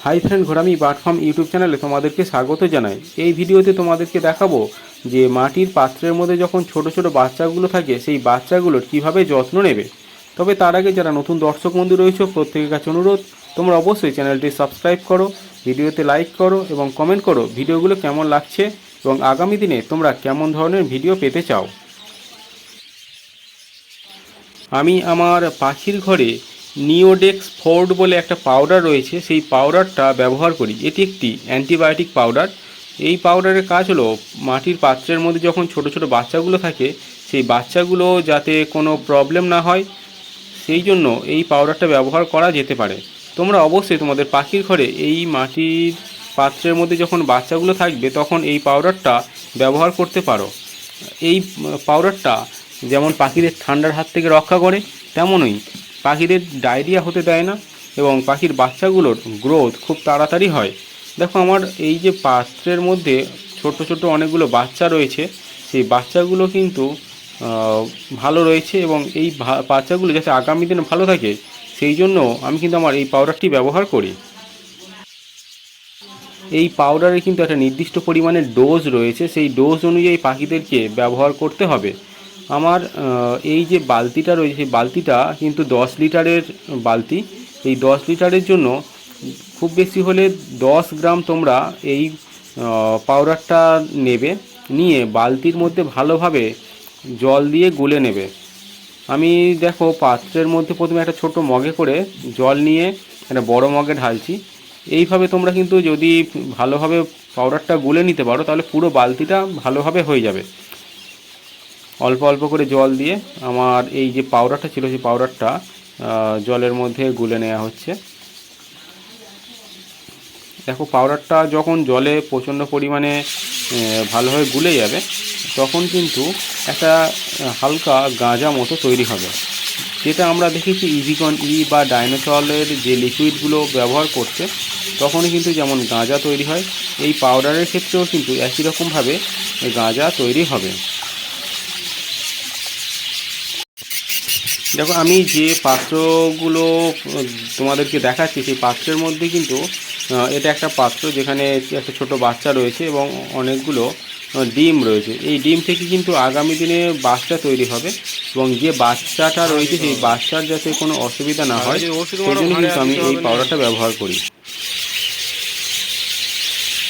High friend, Ghorami bird farm YouTube চ্যানেলে তোমাদেরকে স্বাগত জানাই। এই ভিডিওতে তোমাদেরকে দেখাবো যে মাটির পাত্রের মধ্যে যখন ছোট ছোট বাচ্চাগুলো থাকে সেই বাচ্চাগুলোর কিভাবে যত্ন নেবে। তবে তার আগে যারা নতুন দর্শক বন্ধু রয়েছে প্রত্যেকের কাছে অনুরোধ, তোমরা অবশ্যই চ্যানেলটি সাবস্ক্রাইব করো, ভিডিওতে লাইক করো এবং কমেন্ট করো ভিডিওগুলো কেমন লাগছে এবং আগামী দিনে তোমরা কেমন ধরনের ভিডিও পেতে চাও। আমি আমার পাখির ঘরে নিওডেক্স ফোর্ড বলে একটা পাউডার রয়েছে, সেই পাউডারটা ব্যবহার করি। এটি একটি অ্যান্টিবায়োটিক পাউডার। এই পাউডারের কাজ হলো মাটির পাত্রের মধ্যে যখন ছোট ছোট বাচ্চাগুলো থাকে সেই বাচ্চাগুলো যাতে কোনো প্রবলেম না হয়, সেই জন্য এই পাউডারটা ব্যবহার করা যেতে পারে। তোমরা অবশ্যই তোমাদের পাখির ঘরে এই মাটির পাত্রের মধ্যে যখন বাচ্চাগুলো থাকবে তখন এই পাউডারটা ব্যবহার করতে পারো। এই পাউডারটা যেমন পাখিদের ঠান্ডার হাত থেকে রক্ষা করে, তেমনই পাখিদের ডায়রিয়া হতে দেয় না এবং পাখির বাচ্চাগুলোর গ্রোথ খুব তাড়াতাড়ি হয়। দেখো আমার এই যে পাত্রের মধ্যে ছোট ছোট অনেকগুলো বাচ্চা রয়েছে, সেই বাচ্চাগুলো কিন্তু ভালো রয়েছে এবং এই বাচ্চাগুলো যাতে আগামী দিনে ভালো থাকে সেই জন্য আমি কিন্তু আমার এই পাউডারটি ব্যবহার করি। এই পাউডারে কিন্তু একটা নির্দিষ্ট পরিমাণের ডোজ রয়েছে, সেই ডোজ অনুযায়ী পাখিদেরকে ব্যবহার করতে হবে। আমার এই যে বালতিটা রয়েছে সেই বালতিটা কিন্তু 10 লিটারের বালতি। এই 10 লিটারের জন্য খুব বেশি হলে 10 গ্রাম তোমরা এই পাউডারটা নেবে, নিয়ে বালতির মধ্যে ভালোভাবে জল দিয়ে গুলে নেবে। আমি দেখো পাত্রের মধ্যে প্রথমে একটা ছোট মগে করে জল নিয়ে একটা বড় মগে ঢালছি। এইভাবে তোমরা কিন্তু যদি ভালোভাবে পাউডারটা গুলে নিতে পারো তাহলে পুরো বালতিটা ভালোভাবে হয়ে যাবে। অল্প অল্প করে জল দিয়ে আমার এই যে পাউডারটা ছিল সেই পাউডারটা জলের মধ্যে গুলে নেওয়া হচ্ছে। দেখো পাউডারটা যখন জলে প্রচণ্ড পরিমাণে ভালোভাবে গুলে যাবে তখন কিন্তু একটা হালকা গাঁজা মতো তৈরি হবে, যেটা আমরা দেখেছি ইভিকন ই বা ডাইনোসলের যে লিকুইডগুলো ব্যবহার করছে তখনই কিন্তু যেমন গাঁজা তৈরি হয়, এই পাউডারের ক্ষেত্রেও কিন্তু একই রকমভাবে গাঁজা তৈরি হবে। দেখো আমি যে পাত্রগুলো তোমাদেরকে দেখাচ্ছি সেই পাত্রের মধ্যে কিন্তু এটা একটা পাত্র যেখানে একটা ছোট বাচ্চা রয়েছে এবং অনেকগুলো ডিম রয়েছে। এই ডিম থেকে কিন্তু আগামী দিনে বাচ্চা তৈরি হবে এবং যে বাচ্চাটা রয়েছে সেই বাচ্চার যাতে কোনো অসুবিধা না হয় সেই জন্য কিন্তু আমি এই পাউডারটা ব্যবহার করি।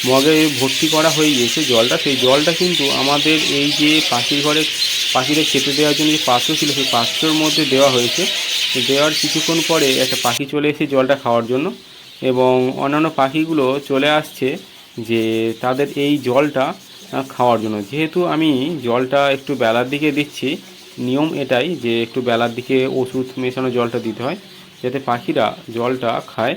মগে ভর্তি করা হয়ে গিয়েছে জলটা, সেই জলটা কিন্তু আমাদের এই যে পাখির ঘরে পাখিদের খেতে দেওয়ার জন্য যে পাত্র ছিল সেই পাত্রের মধ্যে দেওয়া হয়েছে। দেওয়ার কিছুক্ষণ পরে একটা পাখি চলে এসে জলটা খাওয়ার জন্য এবং অন্যান্য পাখিগুলো চলে আসছে যে তাদের এই জলটা খাওয়ার জন্য। যেহেতু আমি জলটা একটু বেলার দিকে দিচ্ছি, নিয়ম এটাই যে একটু বেলার দিকে ওষুধ মেশানো জলটা দিতে হয় যাতে পাখিরা জলটা খায়।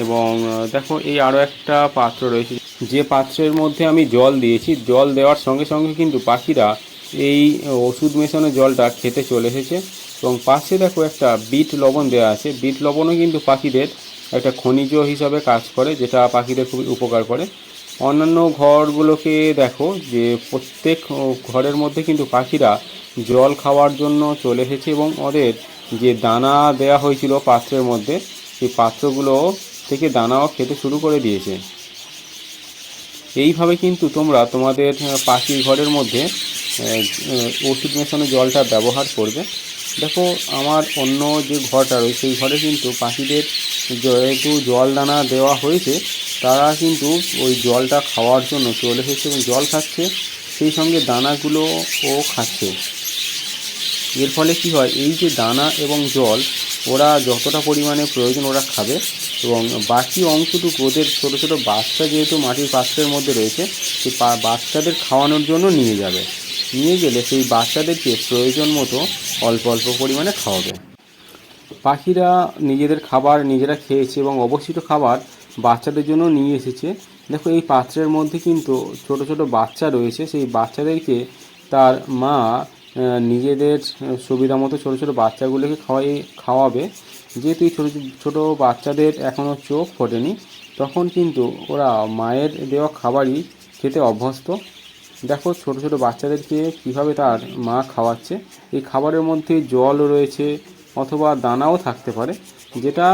এবং দেখো এই আরও একটা পাত্র রয়েছে, যে পাত্রের মধ্যে আমি জল দিয়েছি, জল দেওয়ার সঙ্গে সঙ্গে কিন্তু পাখিরা এই ওষুধ মেশানো জলটা খেতে চলে এসেছে। এবং পাশে দেখো একটা বিট লবণ দেওয়া আছে, বিট লবণও কিন্তু পাখিদের একটা খনিজ হিসাবে কাজ করে, যেটা পাখিদের খুবই উপকার করে। অন্যান্য ঘরগুলোকে দেখো যে প্রত্যেক ঘরের মধ্যে কিন্তু পাখিরা জল খাওয়ার জন্য চলে এসেছে এবং ওদের যে দানা দেওয়া হয়েছিল পাত্রের মধ্যে সেই পাত্রগুলো থেকে দানাও খেতে শুরু করে দিয়েছে। এইভাবে কিন্তু তোমরা তোমাদের পাখির ঘরের মধ্যে ওষুধ মেশানো জলটা ব্যবহার করবে। দেখো আমার অন্য যে ঘরটা রয়েছে সেই ঘরে কিন্তু পাখিদের যেহেতু জল দানা দেওয়া হয়েছে তারা কিন্তু ওই জলটা খাওয়ার জন্য চলে এসেছে এবং জল খাচ্ছে, সেই সঙ্গে দানাগুলোও খাচ্ছে। এর ফলে কি হয়, এই যে দানা এবং জল ওরা যতটা পরিমাণে প্রয়োজন ওরা খাবে এবং বাকি অংশটুকু ওদের ছোটো ছোটো বাচ্চা যেহেতু মাটির পাত্রের মধ্যে রয়েছে সেই বাচ্চাদের খাওয়ানোর জন্য নিয়ে যাবে। নিয়ে গেলে সেই বাচ্চাদেরকে প্রয়োজন মতো অল্প অল্প পরিমাণে খাওয়াবে। পাখিরা নিজেদের খাবার নিজেরা খেয়েছে এবং অবশিষ্ট খাবার বাচ্চাদের জন্য নিয়ে এসেছে। দেখো এই পাত্রের মধ্যে কিন্তু ছোট ছোট বাচ্চা রয়েছে, সেই বাচ্চাদেরকে তার মা নিজেদের সুবিধা মতো ছোটো ছোটো বাচ্চাগুলোকে খাওয়াবে। যেহেতু এই ছোটো ছোটো বাচ্চাদের এখনও চোখ ফোটেনি তখন কিন্তু ওরা মায়ের দেওয়া খাবারই খেতে অভ্যস্ত। দেখো ছোটো ছোটো বাচ্চাদেরকে কীভাবে তার মা খাওয়াচ্ছে। এই খাবারের মধ্যে জল রয়েছে অথবা দানাও থাকতে পারে, যেটা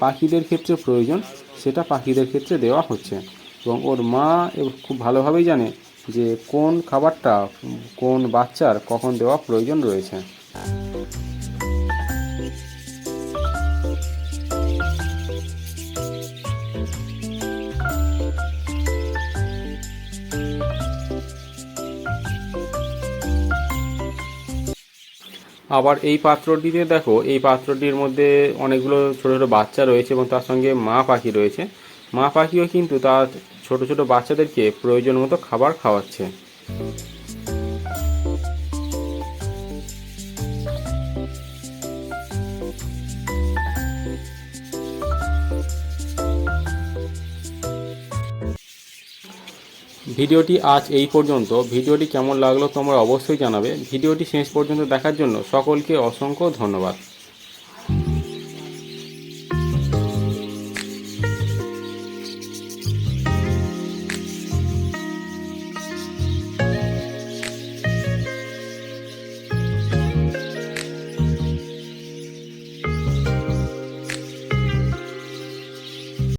পাখিদের ক্ষেত্রে প্রয়োজন। সেটা পাখিদের ক্ষেত্রে দেওয়া হচ্ছে। এবং ওর মা খুব ভালোভাবেই জানে যে কোন খাবারটা কোন বাচ্চার কখন দেওয়া প্রয়োজন রয়েছে। আবার এই পাত্রটিতে দেখো, এই পাত্রটির মধ্যে অনেকগুলো ছোটো ছোটো বাচ্চা রয়েছে এবং তার সঙ্গে মা পাখি রয়েছে। মা পাখিও কিন্তু তার ছোটো ছোটো বাচ্চাদেরকে প্রয়োজন মতো খাবার খাওয়াচ্ছে। ভিডিওটি আজ এই পর্যন্ত। ভিডিওটি কেমন লাগলো তোমরা অবশ্যই জানাবে। ভিডিওটি শেষ পর্যন্ত দেখার জন্য সকলকে অসংখ্য ধন্যবাদ।